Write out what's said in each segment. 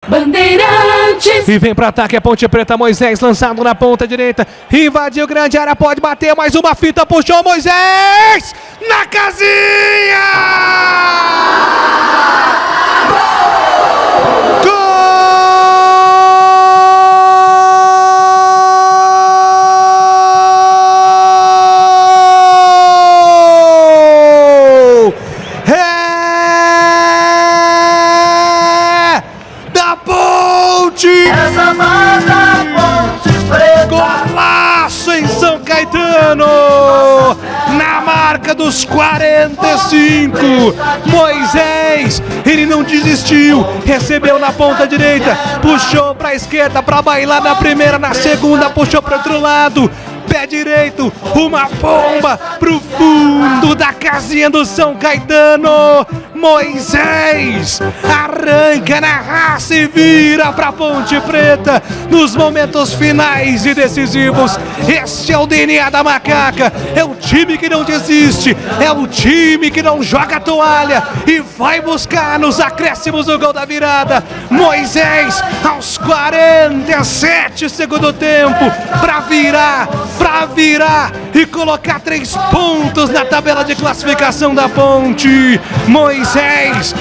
Bandeirantes. E vem para ataque a Ponte Preta, Moisés lançado na ponta direita, invadiu grande área, pode bater, mais uma fita, puxou Moisés, na casinha! Gol! Da Ponte! Essa mata Ponte Preta. Golaço em São Caetano! Na marca dos 45, Moisés, ele não desistiu, recebeu na ponta direita, puxou para a esquerda para bailar na primeira, na segunda puxou para outro lado, pé direito, uma bomba pro fundo da casinha do São Caetano. Moisés arranca na raça e vira pra Ponte Preta nos momentos finais e decisivos. Este é o DNA da Macaca, é o time que não desiste, é o time que não joga toalha e vai buscar nos acréscimos o gol da virada. Moisés aos 47 segundo tempo para virar e colocar 3 pontos na tabela de classificação da Ponte. Moisés,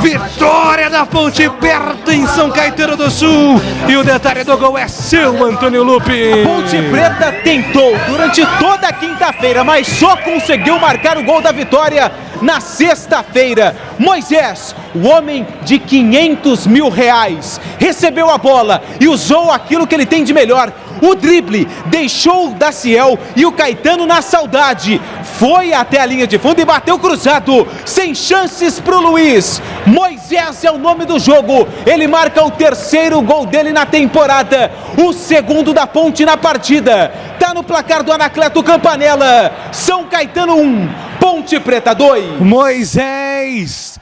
vitória da Ponte perto em São Caetano do Sul. E o detalhe do gol é seu, Antônio Lupe. A Ponte Preta tentou durante toda a quinta-feira, mas só conseguiu marcar o gol da vitória na sexta-feira. Moisés, o homem de R$500 mil, recebeu a bola e usou aquilo que ele tem de melhor. O drible deixou o Daciel e o Caetano na saudade. Foi até a linha de fundo e bateu cruzado. Sem chances pro Luiz. Moisés é o nome do jogo. Ele marca o 3º gol dele na temporada. O 2º da Ponte na partida. Tá no placar do Anacleto Campanella. São Caetano 1, Ponte Preta 2. Moisés